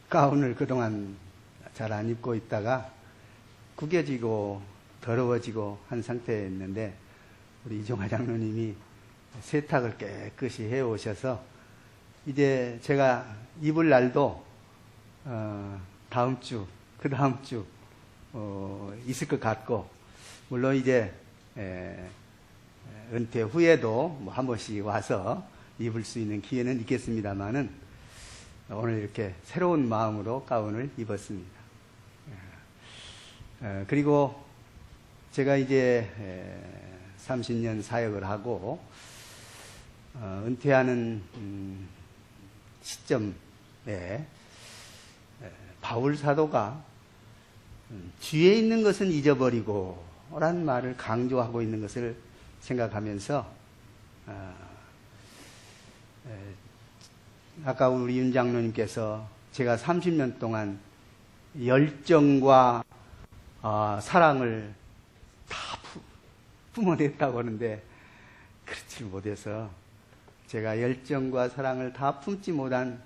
가운을 그동안 잘 안 입고 있다가 구겨지고 더러워지고 한 상태였는데 우리 이종화 장로님이 세탁을 깨끗이 해오셔서 이제 제가 입을 날도 다음 주, 그 다음 주 있을 것 같고, 물론 이제 은퇴 후에도 뭐 한 번씩 와서 입을 수 있는 기회는 있겠습니다만은 오늘 이렇게 새로운 마음으로 가운을 입었습니다. 그리고 제가 이제 30년 사역을 하고 은퇴하는 시점에 바울 사도가 뒤에 있는 것은 잊어버리고 라는 말을 강조하고 있는 것을 생각하면서 아까 우리 윤 장로님께서 제가 30년 동안 열정과 사랑을 다 품어냈다고 하는데 그렇지 못해서 제가 열정과 사랑을 다 품지 못한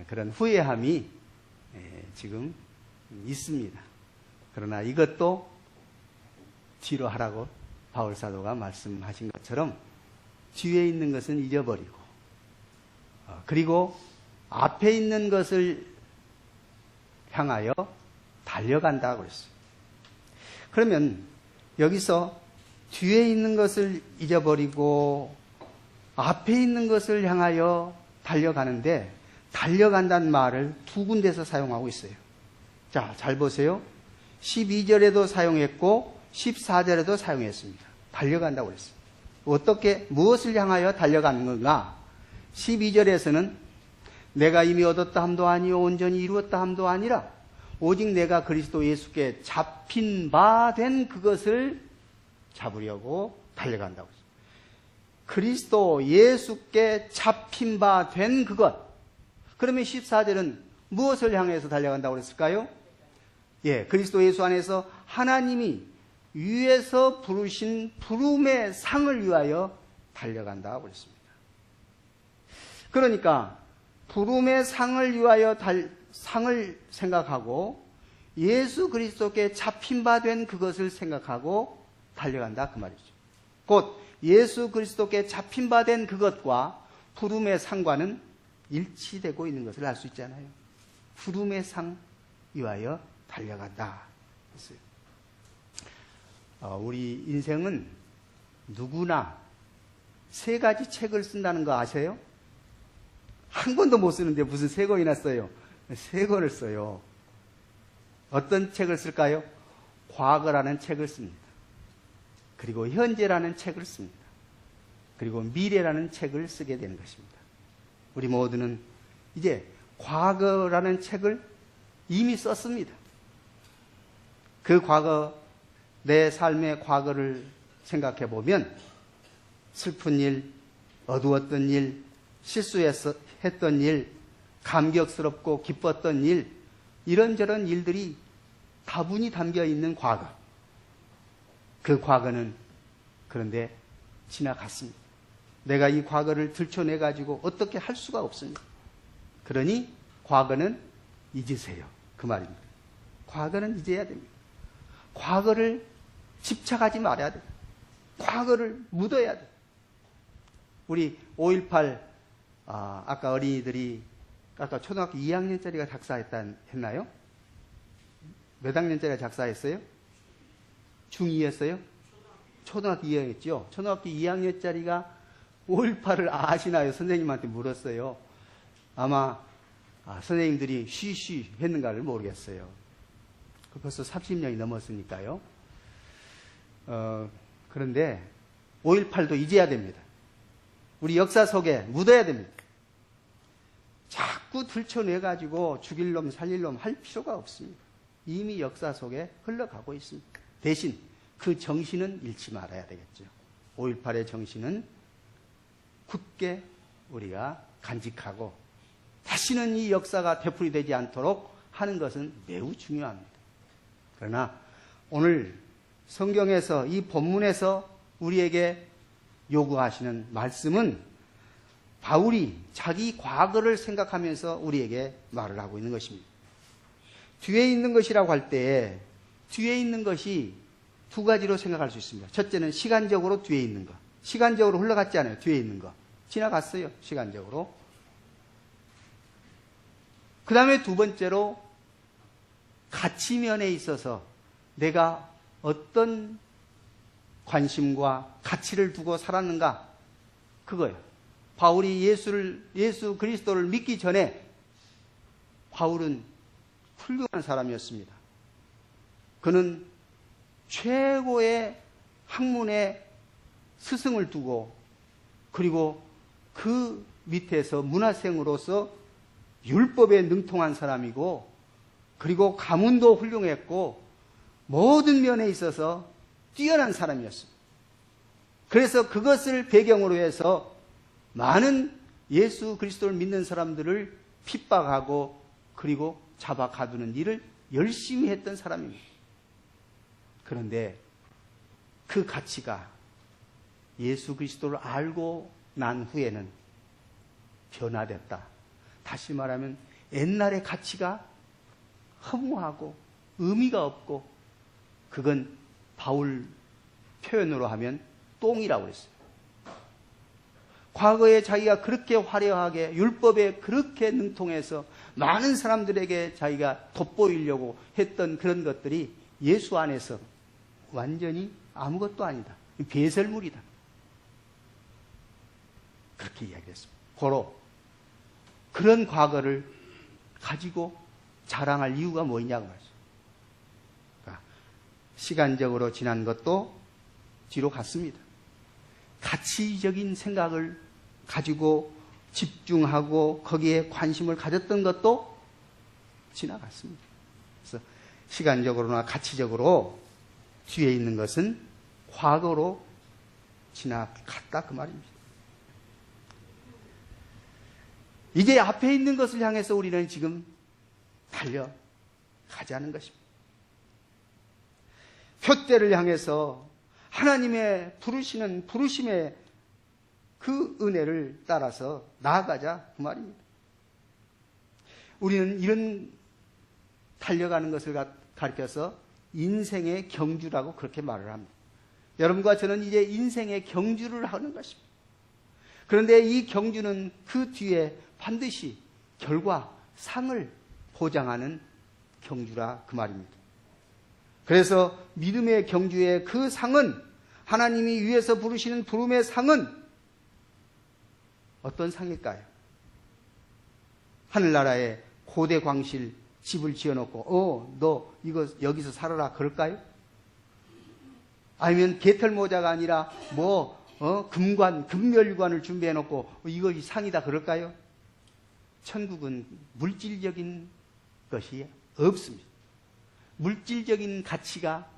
그런 후회함이 지금 있습니다. 그러나 이것도 뒤로 하라고 바울 사도가 말씀하신 것처럼 뒤에 있는 것은 잊어버리고 그리고 앞에 있는 것을 향하여 달려간다고 그랬어요. 그러면 여기서 뒤에 있는 것을 잊어버리고 앞에 있는 것을 향하여 달려가는데 달려간다는 말을 두 군데서 사용하고 있어요. 자, 잘 보세요. 12절에도 사용했고 14절에도 사용했습니다. 달려간다고 그랬어요. 어떻게, 무엇을 향하여 달려가는 건가? 12절에서는 내가 이미 얻었다 함도 아니요 온전히 이루었다 함도 아니라 오직 내가 그리스도 예수께 잡힌 바 된 그것을 잡으려고 달려간다고 했어요. 그리스도 예수께 잡힌 바 된 그것. 그러면 14절은 무엇을 향해서 달려간다고 그랬을까요? 예, 그리스도 예수 안에서 하나님이 위에서 부르신 부름의 상을 위하여 달려간다고 그랬습니다. 그러니까 부름의 상을 위하여 상을 생각하고 예수 그리스도께 잡힌 바 된 그것을 생각하고 달려간다 그 말이죠. 곧 예수 그리스도께 잡힌 바 된 그것과 부름의 상과는 일치되고 있는 것을 알 수 있잖아요. 부름의 상 위하여 달려간다. 우리 인생은 누구나 세 가지 책을 쓴다는 거 아세요? 한 권도 못 쓰는데 무슨 세 권이나 써요? 세 권을 써요. 어떤 책을 쓸까요? 과거라는 책을 씁니다. 그리고 현재라는 책을 씁니다. 그리고 미래라는 책을 쓰게 되는 것입니다. 우리 모두는 이제 과거라는 책을 이미 썼습니다. 그 과거, 내 삶의 과거를 생각해 보면 슬픈 일, 어두웠던 일, 실수했던 일, 감격스럽고 기뻤던 일, 이런저런 일들이 다분히 담겨 있는 과거. 그 과거는 그런데 지나갔습니다. 내가 이 과거를 들춰내가지고 어떻게 할 수가 없습니다. 그러니 과거는 잊으세요. 그 말입니다. 과거는 잊어야 됩니다. 과거를 집착하지 말아야 돼요. 과거를 묻어야 돼요. 우리 5.18 아까 어린이들이 아까 초등학교 2학년짜리가 작사했나요? 몇 학년짜리가 작사했어요? 중2였어요? 초등학교 2학년이었죠. 초등학교 2학년짜리가 5.18을 아시나요? 선생님한테 물었어요. 아마 선생님들이 쉬쉬 했는가를 모르겠어요. 벌써 30년이 넘었으니까요. 그런데 5.18도 잊어야 됩니다. 우리 역사 속에 묻어야 됩니다. 자꾸 들춰내가지고 죽일 놈 살릴 놈 할 필요가 없습니다. 이미 역사 속에 흘러가고 있습니다. 대신 그 정신은 잃지 말아야 되겠죠. 5.18의 정신은 굳게 우리가 간직하고 다시는 이 역사가 되풀이되지 않도록 하는 것은 매우 중요합니다. 그러나 오늘 성경에서 이 본문에서 우리에게 요구하시는 말씀은 바울이 자기 과거를 생각하면서 우리에게 말을 하고 있는 것입니다. 뒤에 있는 것이라고 할 때 뒤에 있는 것이 두 가지로 생각할 수 있습니다. 첫째는 시간적으로 뒤에 있는 것. 시간적으로 흘러갔지 않아요. 뒤에 있는 것. 지나갔어요. 시간적으로. 그 다음에 두 번째로 가치면에 있어서 내가 어떤 관심과 가치를 두고 살았는가? 그거예요. 바울이 예수 그리스도를 믿기 전에 바울은 훌륭한 사람이었습니다. 그는 최고의 학문의 스승을 두고 그리고 그 밑에서 문화생으로서 율법에 능통한 사람이고 그리고 가문도 훌륭했고 모든 면에 있어서 뛰어난 사람이었습니다. 그래서 그것을 배경으로 해서 많은 예수 그리스도를 믿는 사람들을 핍박하고 그리고 잡아 가두는 일을 열심히 했던 사람입니다. 그런데 그 가치가 예수 그리스도를 알고 난 후에는 변화됐다. 다시 말하면 옛날의 가치가 허무하고 의미가 없고 그건 바울 표현으로 하면 똥이라고 했어요. 과거에 자기가 그렇게 화려하게 율법에 그렇게 능통해서 많은 사람들에게 자기가 돋보이려고 했던 그런 것들이 예수 안에서 완전히 아무것도 아니다. 배설물이다. 그렇게 이야기했습니다. 고로 그런 과거를 가지고 자랑할 이유가 뭐냐고 말이죠. 그러니까 시간적으로 지난 것도 뒤로 갔습니다. 가치적인 생각을 가지고 집중하고 거기에 관심을 가졌던 것도 지나갔습니다. 그래서 시간적으로나 가치적으로 뒤에 있는 것은 과거로 지나갔다 그 말입니다. 이제 앞에 있는 것을 향해서 우리는 지금 달려가자는 것입니다. 표대를 향해서 하나님의 부르시는 부르심의 그 은혜를 따라서 나아가자 그 말입니다. 우리는 이런 달려가는 것을 가르쳐서 인생의 경주라고 그렇게 말을 합니다. 여러분과 저는 이제 인생의 경주를 하는 것입니다. 그런데 이 경주는 그 뒤에 반드시 결과, 상을 보장하는 경주라 그 말입니다. 그래서 믿음의 경주의 그 상은 하나님이 위에서 부르시는 부름의 상은 어떤 상일까요? 하늘나라에 고대 광실 집을 지어놓고 너 이거 여기서 살아라 그럴까요? 아니면 개털모자가 아니라 금관, 금멸관을 준비해놓고 이것이 상이다 그럴까요? 천국은 물질적인 것이 없습니다. 물질적인 가치가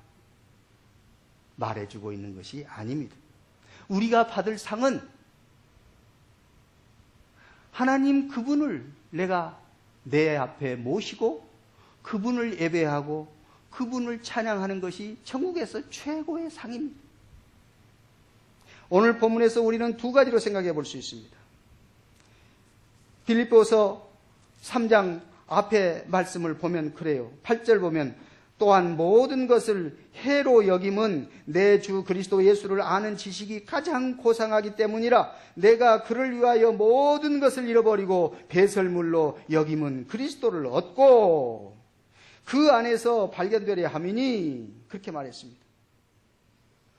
말해주고 있는 것이 아닙니다. 우리가 받을 상은 하나님 그분을 내가 내 앞에 모시고 그분을 예배하고 그분을 찬양하는 것이 천국에서 최고의 상입니다. 오늘 본문에서 우리는 두 가지로 생각해 볼 수 있습니다. 빌립보서 3장 앞에 말씀을 보면 그래요. 8절 보면 또한 모든 것을 해로 여김은 내 주 그리스도 예수를 아는 지식이 가장 고상하기 때문이라. 내가 그를 위하여 모든 것을 잃어버리고 배설물로 여김은 그리스도를 얻고 그 안에서 발견되려 함이니 그렇게 말했습니다.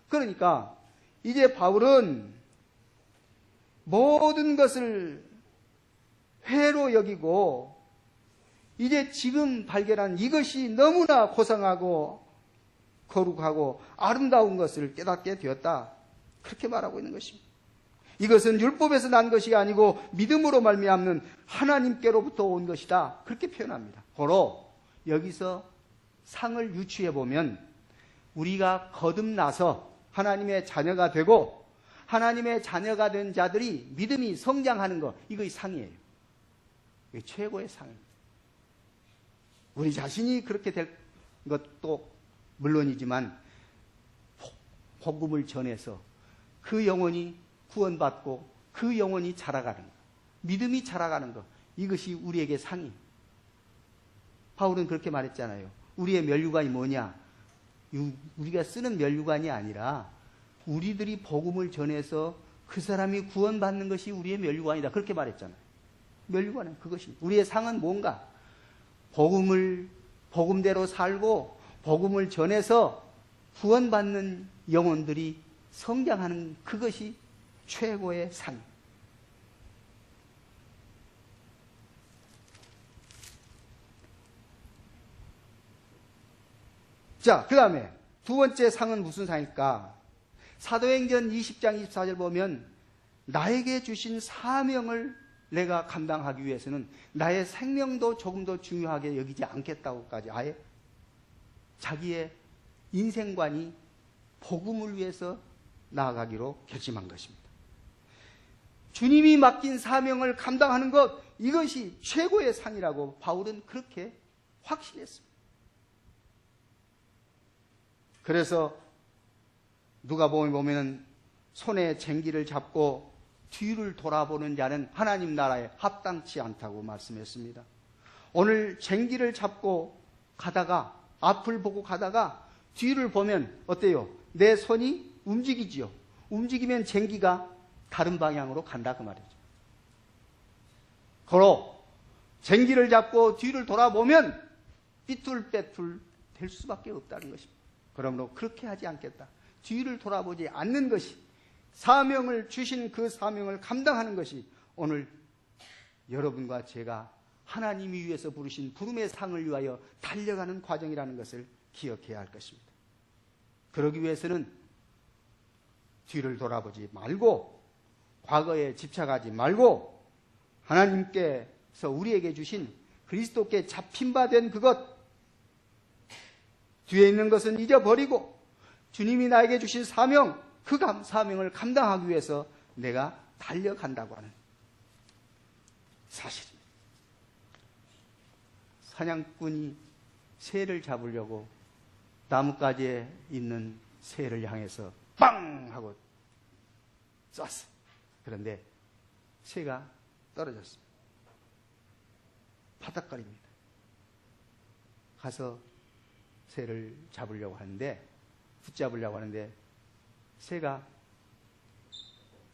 그러니까 이제 바울은 모든 것을 회로 여기고 이제 지금 발견한 이것이 너무나 고상하고 거룩하고 아름다운 것을 깨닫게 되었다. 그렇게 말하고 있는 것입니다. 이것은 율법에서 난 것이 아니고 믿음으로 말미암는 하나님께로부터 온 것이다. 그렇게 표현합니다. 고로 여기서 상을 유추해 보면 우리가 거듭나서 하나님의 자녀가 되고 하나님의 자녀가 된 자들이 믿음이 성장하는 것, 이것이 상이에요. 이게 최고의 상입니다. 우리 자신이 그렇게 될 것도 물론이지만 복음을 전해서 그 영혼이 구원받고 그 영혼이 자라가는 것. 믿음이 자라가는 것, 이것이 우리에게 상이. 바울은 그렇게 말했잖아요. 우리의 면류관이 뭐냐? 우리가 쓰는 면류관이 아니라 우리들이 복음을 전해서 그 사람이 구원받는 것이 우리의 면류관이다. 그렇게 말했잖아요. 면류관은 그것입니다. 우리의 상은 뭔가? 복음대로 살고 복음을 전해서 구원받는 영혼들이 성장하는 그것이 최고의 상입니다. 자, 그 다음에 두 번째 상은 무슨 상일까? 사도행전 20장 24절 보면 나에게 주신 사명을 내가 감당하기 위해서는 나의 생명도 조금 더 중요하게 여기지 않겠다고까지 아예 자기의 인생관이 복음을 위해서 나아가기로 결심한 것입니다. 주님이 맡긴 사명을 감당하는 것, 이것이 최고의 상이라고 바울은 그렇게 확신했습니다. 그래서 누가복음에 보면 손에 쟁기를 잡고 뒤를 돌아보는 자는 하나님 나라에 합당치 않다고 말씀했습니다. 오늘 쟁기를 잡고 가다가 앞을 보고 가다가 뒤를 보면 어때요? 내 손이 움직이지요. 움직이면 쟁기가 다른 방향으로 간다 그 말이죠. 고로 쟁기를 잡고 뒤를 돌아보면 삐뚤빼뚤 될 수밖에 없다는 것입니다. 그러므로 그렇게 하지 않겠다. 뒤를 돌아보지 않는 것이, 사명을 주신 그 사명을 감당하는 것이 오늘 여러분과 제가 하나님이 위해서 부르신 부름의 상을 위하여 달려가는 과정이라는 것을 기억해야 할 것입니다. 그러기 위해서는 뒤를 돌아보지 말고 과거에 집착하지 말고 하나님께서 우리에게 주신 그리스도께 잡힌 바 된 그것, 뒤에 있는 것은 잊어버리고 주님이 나에게 주신 사명, 그 사명을 감당하기 위해서 내가 달려간다고 하는 사실입니다. 사냥꾼이 새를 잡으려고 나뭇가지에 있는 새를 향해서 빵! 하고 쐈어요. 그런데 새가 떨어졌습니다. 파닥거립니다. 가서 새를 잡으려고 하는데, 붙잡으려고 하는데 새가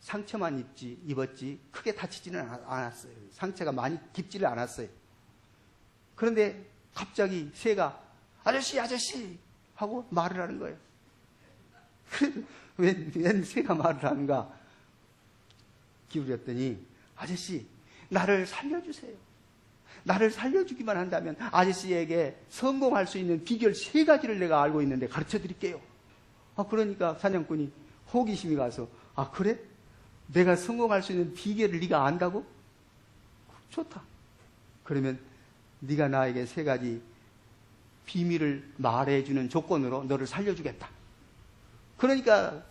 상처만 입었지 크게 다치지는 않았어요. 상처가 많이 깊지를 않았어요. 그런데 갑자기 새가 아저씨 하고 말을 하는 거예요. 웬 새가 말을 하는가 기울였더니, 아저씨 나를 살려주세요. 나를 살려주기만 한다면 아저씨에게 성공할 수 있는 비결 3가지를 내가 알고 있는데 가르쳐 드릴게요. 그러니까 사냥꾼이 호기심이 가서, 그래? 내가 성공할 수 있는 비결을 네가 안다고? 좋다. 그러면 네가 나에게 3가지 비밀을 말해주는 조건으로 너를 살려주겠다. 그러니까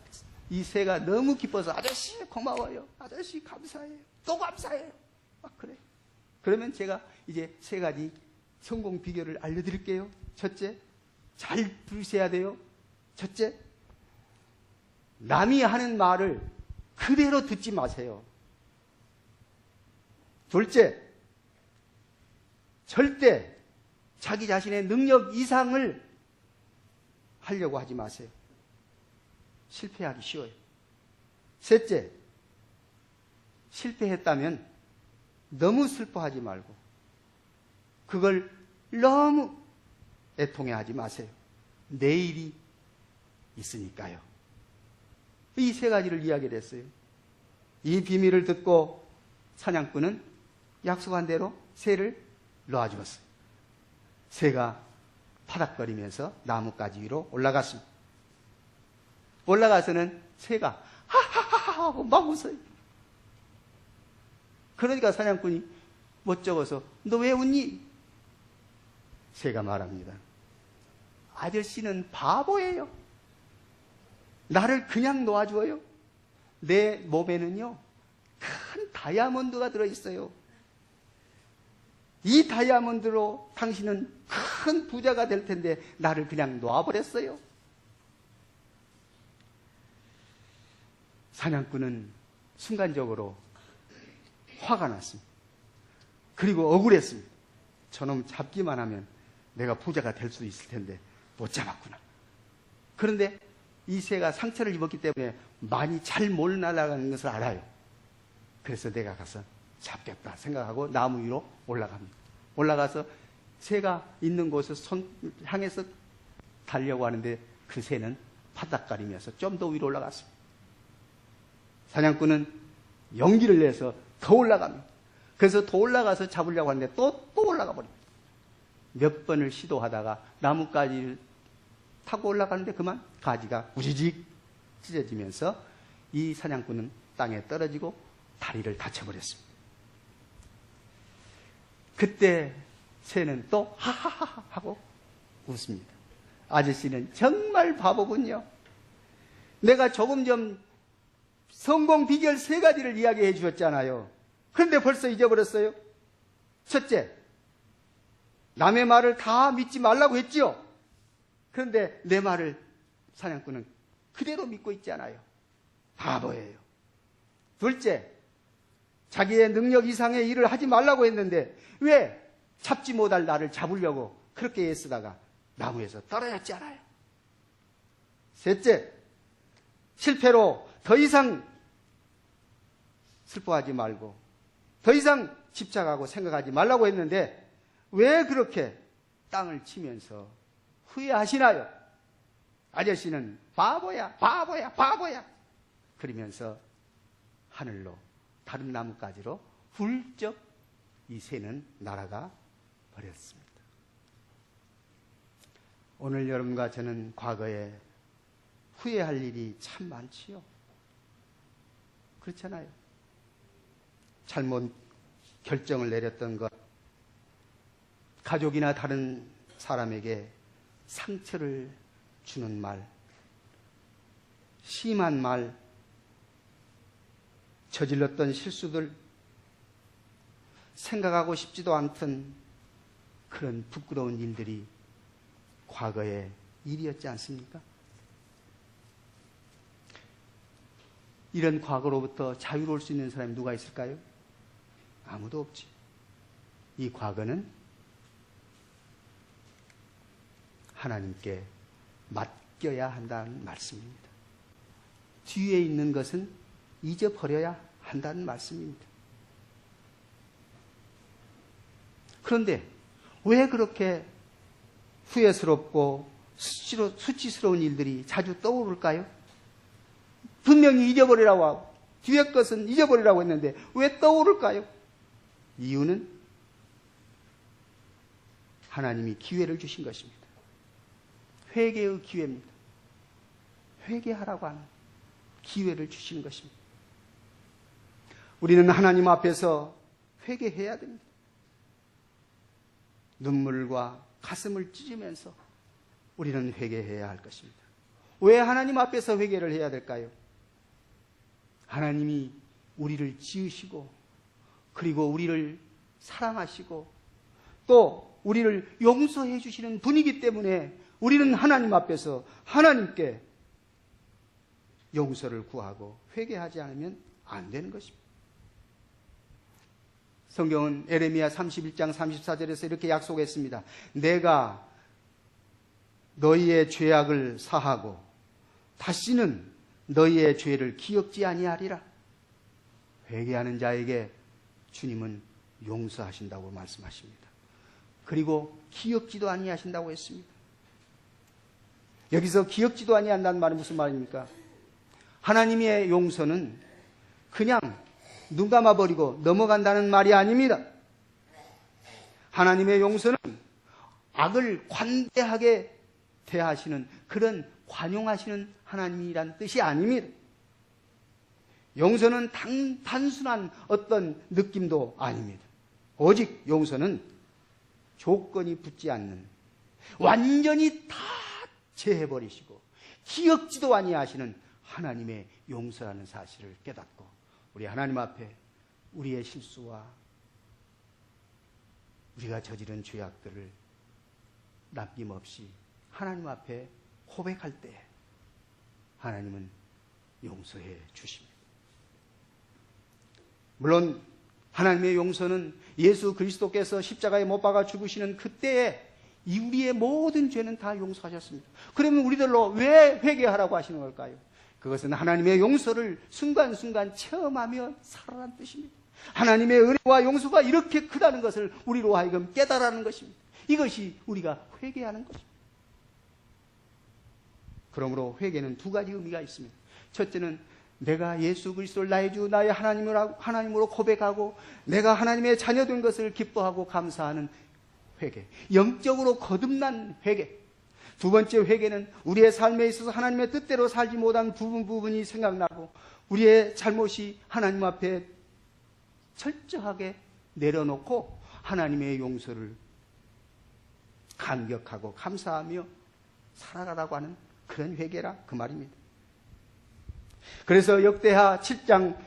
이 새가 너무 기뻐서, 아저씨 고마워요. 아저씨 감사해요. 또 감사해요. 그래. 그러면 제가 이제 3가지 성공 비결을 알려드릴게요. 첫째, 잘 들으셔야 돼요. 첫째, 남이 하는 말을 그대로 듣지 마세요. 둘째, 절대 자기 자신의 능력 이상을 하려고 하지 마세요. 실패하기 쉬워요. 셋째, 실패했다면 너무 슬퍼하지 말고 그걸 너무 애통해하지 마세요. 내일이 있으니까요. 이 3가지를 이야기를 했어요. 이 비밀을 듣고 사냥꾼은 약속한 대로 새를 놓아주었어요. 새가 파닥거리면서 나뭇가지 위로 올라갔습니다. 올라가서는 새가 하하하하 하고 막 웃어요. 그러니까 사냥꾼이 멋쩍어서 너 왜 웃니? 새가 말합니다. 아저씨는 바보예요. 나를 그냥 놓아줘요. 내 몸에는요 큰 다이아몬드가 들어있어요. 이 다이아몬드로 당신은 큰 부자가 될 텐데 나를 그냥 놓아버렸어요. 사냥꾼은 순간적으로 화가 났습니다. 그리고 억울했습니다. 저놈 잡기만 하면 내가 부자가 될 수도 있을 텐데 못 잡았구나. 그런데 이 새가 상처를 입었기 때문에 많이 잘 못 날아가는 것을 알아요. 그래서 내가 가서 잡겠다 생각하고 나무 위로 올라갑니다. 올라가서 새가 있는 곳을 향해서 달려고 하는데 그 새는 바닥거리면서 좀 더 위로 올라갔습니다. 사냥꾼은 용기를 내서 더 올라갑니다. 그래서 더 올라가서 잡으려고 하는데 또 올라가 버립니다. 몇 번을 시도하다가 나뭇가지를 타고 올라가는데 그만 가지가 우지직 찢어지면서 이 사냥꾼은 땅에 떨어지고 다리를 다쳐버렸습니다. 그때 새는 또 하하하 하고 웃습니다. 아저씨는 정말 바보군요. 내가 조금 전 성공 비결 3가지를 이야기해 주셨잖아요. 그런데 벌써 잊어버렸어요. 첫째, 남의 말을 다 믿지 말라고 했지요. 그런데 내 말을 사냥꾼은 그대로 믿고 있지 않아요. 바보예요. 둘째, 자기의 능력 이상의 일을 하지 말라고 했는데 왜 잡지 못할 나를 잡으려고 그렇게 애쓰다가 나무에서 떨어졌지 않아요. 셋째, 실패로 더 이상 슬퍼하지 말고 더 이상 집착하고 생각하지 말라고 했는데 왜 그렇게 땅을 치면서 후회하시나요? 아저씨는 바보야, 바보야, 바보야. 그러면서 하늘로 다른 나뭇가지로 훌쩍 이 새는 날아가 버렸습니다. 오늘 여러분과 저는 과거에 후회할 일이 참 많지요. 그렇잖아요. 잘못 결정을 내렸던 것, 가족이나 다른 사람에게 상처를 주는 말, 심한 말, 저질렀던 실수들, 생각하고 싶지도 않던 그런 부끄러운 일들이 과거의 일이었지 않습니까? 이런 과거로부터 자유로울 수 있는 사람이 누가 있을까요? 아무도 없지. 이 과거는 하나님께 맡겨야 한다는 말씀입니다. 뒤에 있는 것은 잊어버려야 한다는 말씀입니다. 그런데 왜 그렇게 후회스럽고 수치스러운 일들이 자주 떠오를까요? 분명히 잊어버리라고 하고 뒤에 것은 잊어버리라고 했는데 왜 떠오를까요? 이유는 하나님이 기회를 주신 것입니다. 회개의 기회입니다. 회개하라고 하는 기회를 주시는 것입니다. 우리는 하나님 앞에서 회개해야 됩니다. 눈물과 가슴을 찢으면서 우리는 회개해야 할 것입니다. 왜 하나님 앞에서 회개를 해야 될까요? 하나님이 우리를 지으시고 그리고 우리를 사랑하시고 또 우리를 용서해 주시는 분이기 때문에 우리는 하나님 앞에서 하나님께 용서를 구하고 회개하지 않으면 안 되는 것입니다. 성경은 에레미야 31장 34절에서 이렇게 약속했습니다. 내가 너희의 죄악을 사하고 다시는 너희의 죄를 기억지 아니하리라. 회개하는 자에게 주님은 용서하신다고 말씀하십니다. 그리고 기억지도 아니하신다고 했습니다. 여기서 기억지도 아니한다는 말은 무슨 말입니까? 하나님의 용서는 그냥 눈 감아버리고 넘어간다는 말이 아닙니다. 하나님의 용서는 악을 관대하게 대하시는 그런 관용하시는 하나님이란 뜻이 아닙니다. 용서는 단순한 어떤 느낌도 아닙니다. 오직 용서는 조건이 붙지 않는 완전히 다 제해버리시고 기억지도 아니하시는 하나님의 용서라는 사실을 깨닫고 우리 하나님 앞에 우리의 실수와 우리가 저지른 죄악들을 남김없이 하나님 앞에 고백할 때 하나님은 용서해 주십니다. 물론 하나님의 용서는 예수 그리스도께서 십자가에 못 박아 죽으시는 그때에 우리의 모든 죄는 다 용서하셨습니다. 그러면 우리들로 왜 회개하라고 하시는 걸까요? 그것은 하나님의 용서를 순간순간 체험하며 살아라는 뜻입니다. 하나님의 은혜와 용서가 이렇게 크다는 것을 우리로 하여금 깨달아는 것입니다. 이것이 우리가 회개하는 것입니다. 그러므로 회개는 두 가지 의미가 있습니다. 첫째는 내가 예수 그리스도를 나의 주, 나의 하나님으로 고백하고 내가 하나님의 자녀된 것을 기뻐하고 감사하는 회개. 영적으로 거듭난 회개. 두 번째 회개는 우리의 삶에 있어서 하나님의 뜻대로 살지 못한 부분이 생각나고 우리의 잘못이 하나님 앞에 철저하게 내려놓고 하나님의 용서를 감격하고 감사하며 살아가라고 하는 그런 회개라 그 말입니다. 그래서 역대하 7장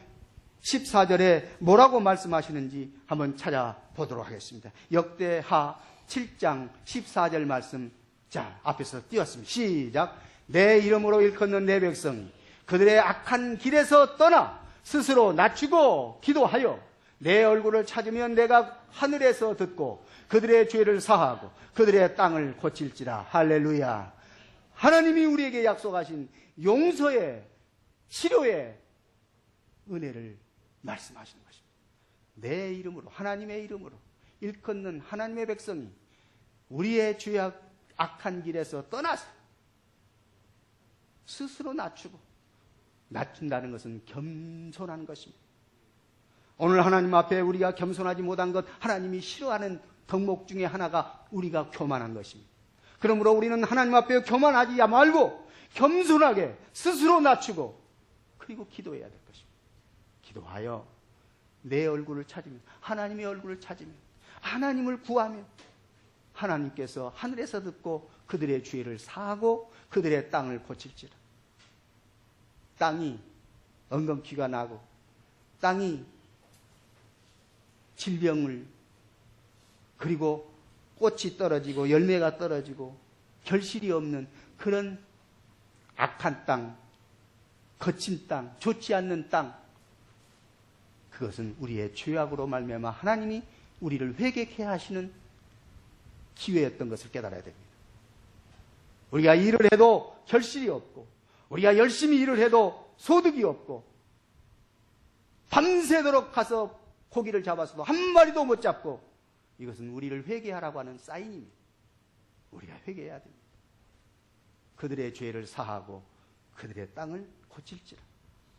14절에 뭐라고 말씀하시는지 한번 찾아보도록 하겠습니다. 역대하 7장 14절 말씀, 자, 앞에서 띄웠습니다. 시작. 내 이름으로 일컫는 내 백성이 그들의 악한 길에서 떠나 스스로 낮추고 기도하여 내 얼굴을 찾으면 내가 하늘에서 듣고 그들의 죄를 사하고 그들의 땅을 고칠지라. 할렐루야. 하나님이 우리에게 약속하신 용서의 치료의 은혜를 말씀하시는 것입니다. 내 이름으로, 하나님의 이름으로 일컫는 하나님의 백성이 우리의 죄악 악한 길에서 떠나서 스스로 낮춘다는 것은 겸손한 것입니다. 오늘 하나님 앞에 우리가 겸손하지 못한 것, 하나님이 싫어하는 덕목 중에 하나가 우리가 교만한 것입니다. 그러므로 우리는 하나님 앞에 교만하지 말고 겸손하게 스스로 낮추고 그리고 기도해야 될 것입니다. 기도하여 내 얼굴을 찾으면, 하나님의 얼굴을 찾으면, 하나님을 구하면 하나님께서 하늘에서 듣고 그들의 죄를 사하고 그들의 땅을 고칠지라. 땅이 엉겅퀴가 나고 땅이 질병을 그리고 꽃이 떨어지고 열매가 떨어지고 결실이 없는 그런 악한 땅, 거친 땅, 좋지 않는 땅, 그것은 우리의 죄악으로 말미암아 하나님이 우리를 회개케 하시는 기회였던 것을 깨달아야 됩니다. 우리가 일을 해도 결실이 없고 우리가 열심히 일을 해도 소득이 없고 밤새도록 가서 고기를 잡아서도 한 마리도 못 잡고, 이것은 우리를 회개하라고 하는 사인입니다. 우리가 회개해야 됩니다. 그들의 죄를 사하고 그들의 땅을 고칠지라.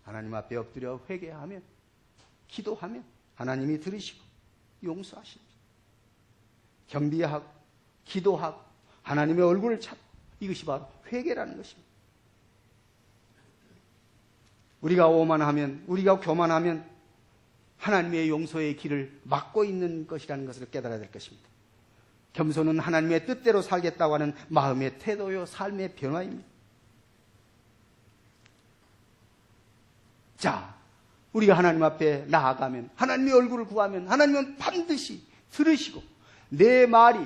하나님 앞에 엎드려 회개하면, 기도하면 하나님이 들으시고 용서하십니다. 경비하고 기도하고 하나님의 얼굴을 찾고, 이것이 바로 회개라는 것입니다. 우리가 오만하면, 우리가 교만하면 하나님의 용서의 길을 막고 있는 것이라는 것을 깨달아야 될 것입니다. 겸손은 하나님의 뜻대로 살겠다고 하는 마음의 태도요, 삶의 변화입니다. 자, 우리가 하나님 앞에 나아가면, 하나님의 얼굴을 구하면 하나님은 반드시 들으시고 내 말이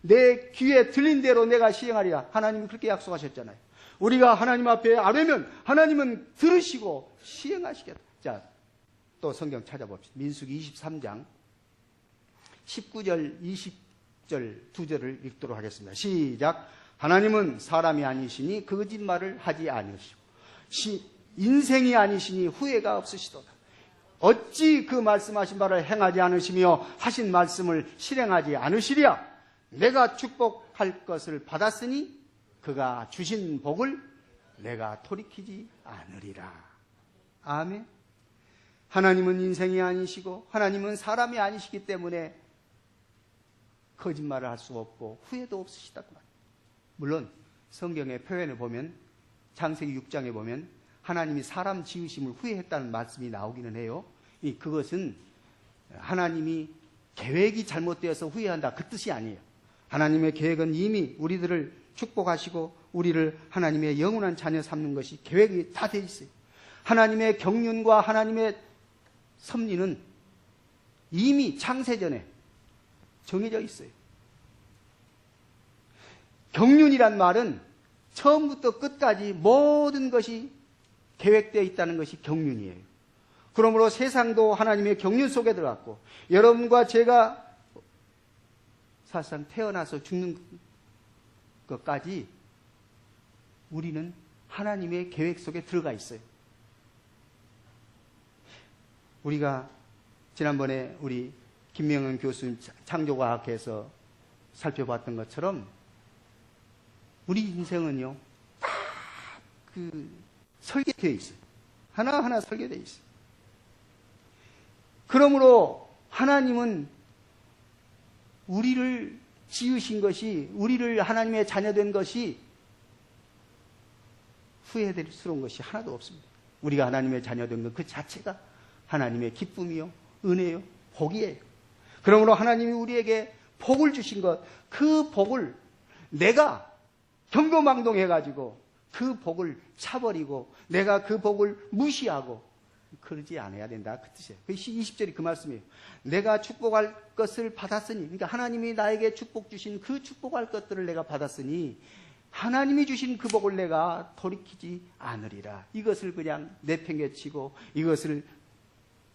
내 귀에 들린 대로 내가 시행하리라. 하나님이 그렇게 약속하셨잖아요. 우리가 하나님 앞에 아뢰면 하나님은 들으시고 시행하시겠다. 자, 또 성경 찾아봅시다. 민수기 23장 19절 20절 두 절을 읽도록 하겠습니다. 시작. 하나님은 사람이 아니시니 거짓말을 하지 아니시고 인생이 아니시니 후회가 없으시도다. 어찌 그 말씀하신 바를 행하지 않으시며 하신 말씀을 실행하지 않으시랴. 내가 축복할 것을 받았으니 그가 주신 복을 내가 돌이키지 않으리라. 아멘. 하나님은 인생이 아니시고 하나님은 사람이 아니시기 때문에 거짓말을 할 수 없고 후회도 없으시다고 합니다. 물론 성경의 표현을 보면, 창세기 6장에 보면 하나님이 사람 지으심을 후회했다는 말씀이 나오기는 해요. 그것은 하나님이 계획이 잘못되어서 후회한다, 그 뜻이 아니에요. 하나님의 계획은 이미 우리들을 축복하시고 우리를 하나님의 영원한 자녀 삼는 것이 계획이 다 돼 있어요. 하나님의 경륜과 하나님의 섭리는 이미 창세전에 정해져 있어요. 경륜이란 말은 처음부터 끝까지 모든 것이 계획되어 있다는 것이 경륜이에요. 그러므로 세상도 하나님의 경륜 속에 들어갔고 여러분과 제가 사실상 태어나서 죽는 것까지 우리는 하나님의 계획 속에 들어가 있어요. 우리가 지난번에 우리 김명은 교수님 창조과학에서 살펴봤던 것처럼 우리 인생은요 다 설계되어 있어요. 하나하나 설계되어 있어요. 그러므로 하나님은 우리를 지으신 것이, 우리를 하나님의 자녀된 것이 후회스러운 것이 하나도 없습니다. 우리가 하나님의 자녀된 것 그 자체가 하나님의 기쁨이요, 은혜요, 복이에요. 그러므로 하나님이 우리에게 복을 주신 것, 그 복을 내가 경거망동해가지고 그 복을 차버리고 내가 그 복을 무시하고 그러지 않아야 된다. 그 뜻이에요. 20절이 그 말씀이에요. 내가 축복할 것을 받았으니, 그러니까 하나님이 나에게 축복 주신 그 축복할 것들을 내가 받았으니 하나님이 주신 그 복을 내가 돌이키지 않으리라. 이것을 그냥 내팽개치고 이것을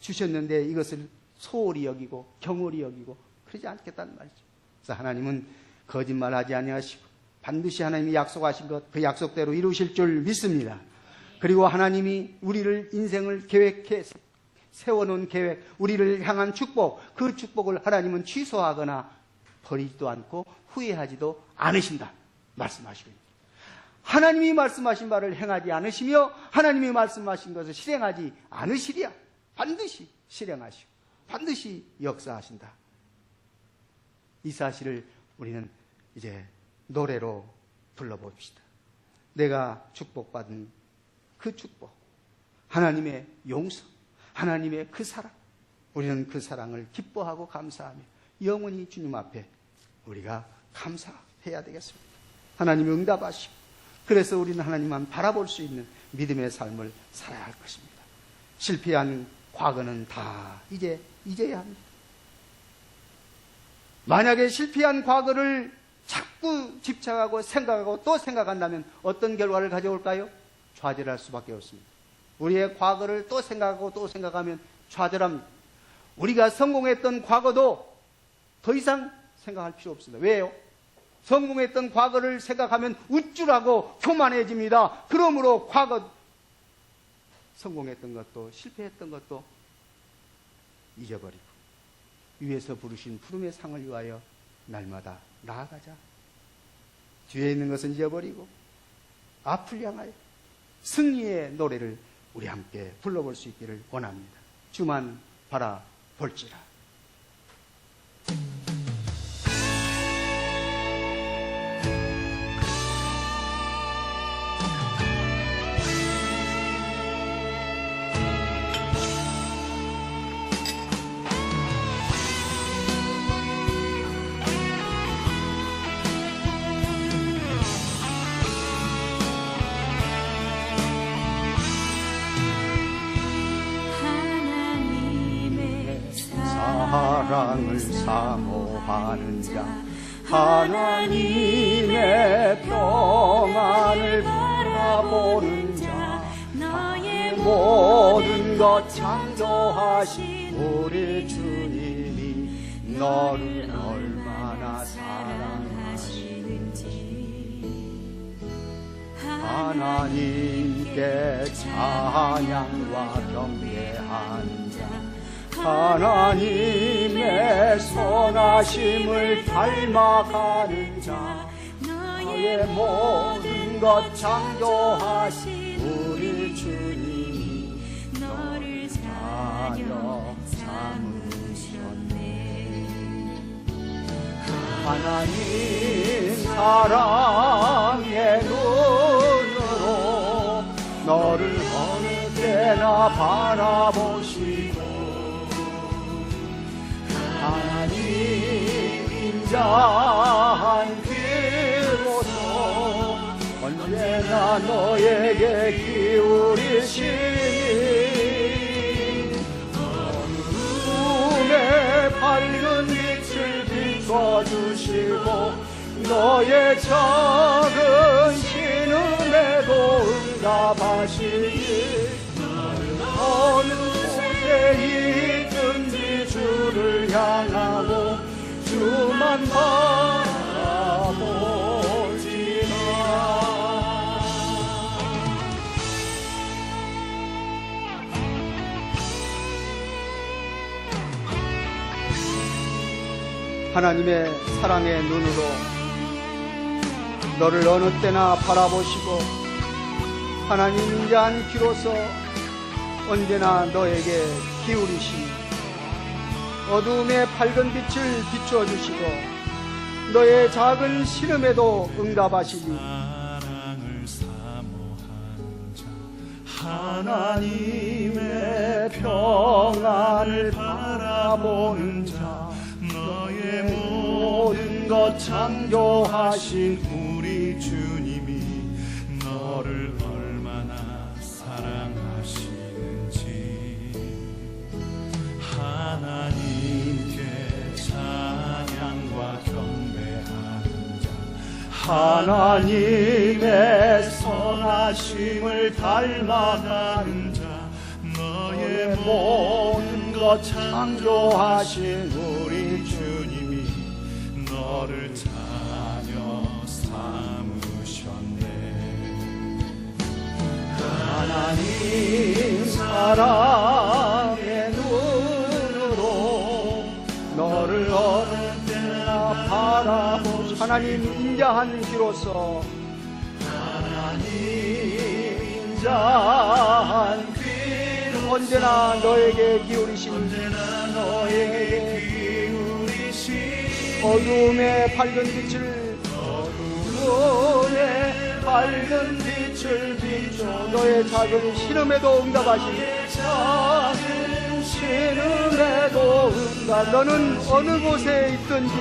주셨는데 이것을 소홀히 여기고 경홀히 여기고 그러지 않겠다는 말이죠. 그래서 하나님은 거짓말하지 아니하시고 반드시 하나님이 약속하신 것 그 약속대로 이루실 줄 믿습니다. 그리고 하나님이 우리를 인생을 계획해 세워놓은 계획, 우리를 향한 축복, 그 축복을 하나님은 취소하거나 버리지도 않고 후회하지도 않으신다 말씀하시거든요. 하나님이 말씀하신 바를 행하지 않으시며 하나님이 말씀하신 것을 실행하지 않으시랴 반드시 실행하시고 반드시 역사하신다. 이 사실을 우리는 이제 노래로 불러봅시다. 내가 축복받은 그 축복, 하나님의 용서, 하나님의 그 사랑, 우리는 그 사랑을 기뻐하고 감사하며 영원히 주님 앞에 우리가 감사해야 되겠습니다. 하나님이 응답하시고 그래서 우리는 하나님만 바라볼 수 있는 믿음의 삶을 살아야 할 것입니다. 실패한 과거는 다 잊어야 합니다. 만약에 실패한 과거를 자꾸 집착하고 생각하고 또 생각한다면 어떤 결과를 가져올까요? 좌절할 수밖에 없습니다. 우리의 과거를 또 생각하고 또 생각하면 좌절합니다. 우리가 성공했던 과거도 더 이상 생각할 필요 없습니다. 왜요? 성공했던 과거를 생각하면 우쭐하고 교만해집니다. 그러므로 과거 성공했던 것도 실패했던 것도 잊어버리고 위에서 부르신 푸름의 상을 위하여 날마다 나아가자. 뒤에 있는 것은 잊어버리고 앞을 향하여 승리의 노래를 우리 함께 불러볼 수 있기를 원합니다. 주만 바라볼지라. 사랑을 사모하는 자, 하나님의 평안을 바라보는 자, 나의 모든 것 창조하신 우리 주님이 너를 얼마나 사랑하시는지 하나님께 찬양과 경배하는 자, 하나님의 선하심을 닮아가는 자, 너의 모든 것 창조하신 우리 주님이 너를 자녀 삼으셨네. 하나님 사랑의 눈으로 너를 어느 때나 바라보시고 하나님 인자한 귀로서 언제나 너에게 기울이시니 어둠의 밝은 빛을 비춰주시고 너의 작은 신음에도 응답하시니 어느 주를 향하고 주만 바라볼지라. 하나님의 사랑의 눈으로 너를 어느 때나 바라보시고 하나님 인자한 귀로서 언제나 너에게 기울이시니 어두움의 밝은 빛을 비추어 주시고 너의 작은 신음에도 응답하시니 하나님의 평안을 바라보는 자, 너의 모든 것 창조하신 우리 주님이 너를 얼마나 사랑하시는지 하나님께 찬양과 경배하는 자, 하나님의 선하심을 닮아가는 자, 너의 모든 것 창조하신 우리 주님이 너를 자녀 삼으셨네. 하나님 사랑의 눈으로 너를 어느 때나 바라보시 하나님 인자한 귀로서 하나님 인자한 귀 언제나 너에게 기울이신 언제나 너에게 기울이신 어둠의 밝은 빛을 어둠의 밝은 빛을 비춰 너의 작은 신음에도 응답하신 작은 신음에도 응답. 너는 어느 곳에 있든지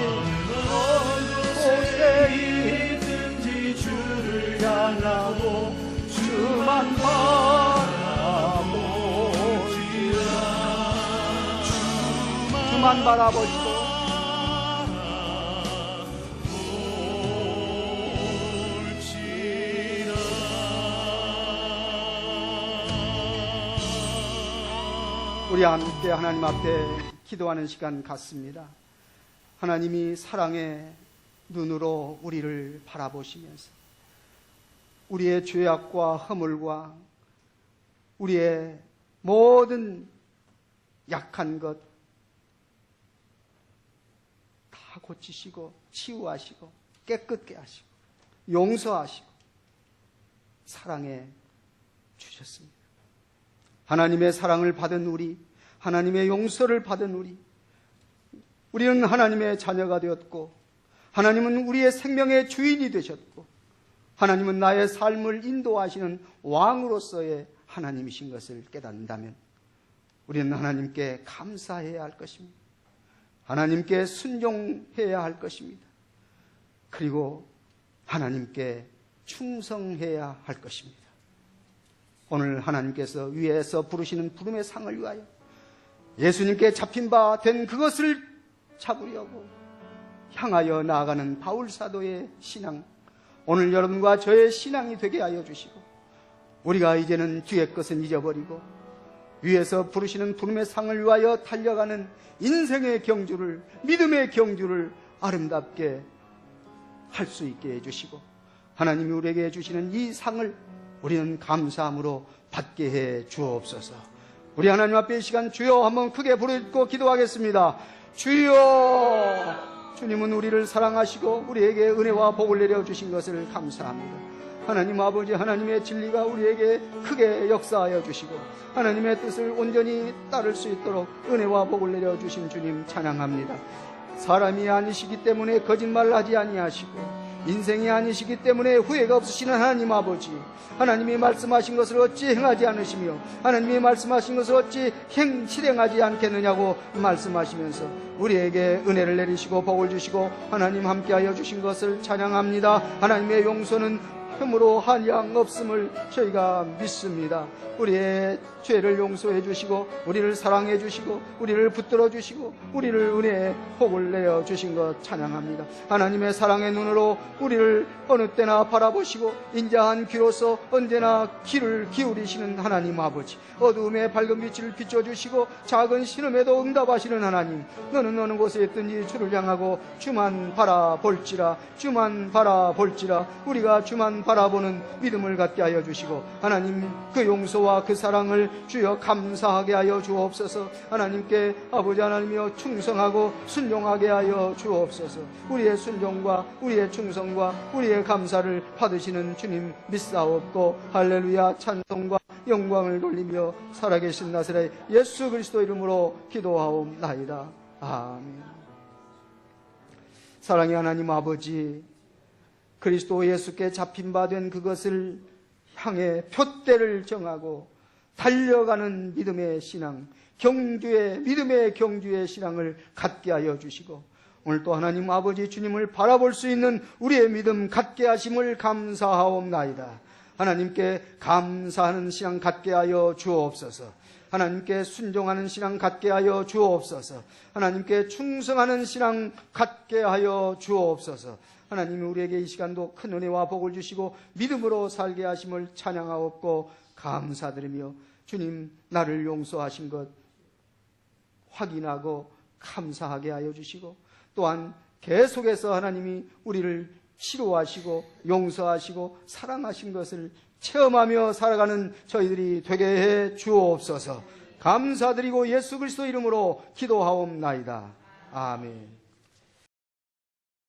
주를 향하고 주만 주만 바라보시고 우리 함께 하나님 앞에 기도하는 시간 갖습니다. 하나님이 사랑의 눈으로 우리를 바라보시면서 우리의 죄악과 허물과 우리의 모든 약한 것 다 고치시고 치유하시고 깨끗게 하시고 용서하시고 사랑해 주셨습니다. 하나님의 사랑을 받은 우리, 하나님의 용서를 받은 우리는 하나님의 자녀가 되었고 하나님은 우리의 생명의 주인이 되셨고 하나님은 나의 삶을 인도하시는 왕으로서의 하나님이신 것을 깨닫는다면 우리는 하나님께 감사해야 할 것입니다. 하나님께 순종해야 할 것입니다. 그리고 하나님께 충성해야 할 것입니다. 오늘 하나님께서 위에서 부르시는 부름의 상을 위하여 예수님께 잡힌 바 된 그것을 잡으려고 향하여 나아가는 바울 사도의 신앙, 오늘 여러분과 저의 신앙이 되게 하여 주시고 우리가 이제는 뒤의 것은 잊어버리고 위에서 부르시는 부름의 상을 위하여 달려가는 인생의 경주를, 믿음의 경주를 아름답게 할 수 있게 해주시고 하나님이 우리에게 주시는 이 상을 우리는 감사함으로 받게 해 주옵소서. 우리 하나님 앞에 이 시간 주여 한번 크게 부르짖고 기도하겠습니다. 주여. 주님은 우리를 사랑하시고 우리에게 은혜와 복을 내려주신 것을 감사합니다. 하나님 아버지, 하나님의 진리가 우리에게 크게 역사하여 주시고 하나님의 뜻을 온전히 따를 수 있도록 은혜와 복을 내려주신 주님 찬양합니다. 사람이 아니시기 때문에 거짓말하지 아니하시고 인생이 아니시기 때문에 후회가 없으시는 하나님 아버지, 하나님이 말씀하신 것을 어찌 행하지 않으시며 하나님이 말씀하신 것을 어찌 실행하지 않겠느냐고 말씀하시면서 우리에게 은혜를 내리시고 복을 주시고 하나님 함께하여 주신 것을 찬양합니다. 하나님의 용서는 흠으로 한양 없음을 저희가 믿습니다. 우리의 죄를 용서해 주시고 우리를 사랑해 주시고 우리를 붙들어 주시고 우리를 은혜의 복을 내어 주신 것 찬양합니다. 하나님의 사랑의 눈으로 우리를 어느 때나 바라보시고 인자한 귀로서 언제나 귀를 기울이시는 하나님 아버지, 어두움에 밝은 빛을 비춰주시고 작은 신음에도 응답하시는 하나님, 너는 어느 곳에 있든지 주를 향하고 주만 바라볼지라, 주만 바라볼지라. 우리가 주만 바라보는 믿음을 갖게 하여 주시고 하나님, 그 용서와 그 사랑을 주여 감사하게 하여 주옵소서. 하나님께 아버지 하나님이여 충성하고 순종하게 하여 주옵소서. 우리의 순종과 우리의 충성과 우리의 감사를 받으시는 주님 믿사옵고, 할렐루야. 찬송과 영광을 돌리며 살아계신 나사렛 예수 그리스도 이름으로 기도하옵나이다. 아멘. 사랑의 하나님 아버지, 그리스도 예수께 잡힌 바 된 그것을 향해 표대를 정하고 달려가는 믿음의 신앙, 믿음의 경주의 신앙을 갖게 하여 주시고, 오늘 또 하나님 아버지 주님을 바라볼 수 있는 우리의 믿음 갖게 하심을 감사하옵나이다. 하나님께 감사하는 신앙 갖게 하여 주옵소서. 하나님께 순종하는 신앙 갖게 하여 주옵소서. 하나님께 충성하는 신앙 갖게 하여 주옵소서. 하나님이 우리에게 이 시간도 큰 은혜와 복을 주시고 믿음으로 살게 하심을 찬양하옵고 감사드리며, 주님 나를 용서하신 것 확인하고 감사하게 하여 주시고, 또한 계속해서 하나님이 우리를 치료하시고 용서하시고 사랑하신 것을 체험하며 살아가는 저희들이 되게 해 주옵소서. 감사드리고 예수 그리스도 이름으로 기도하옵나이다. 아멘.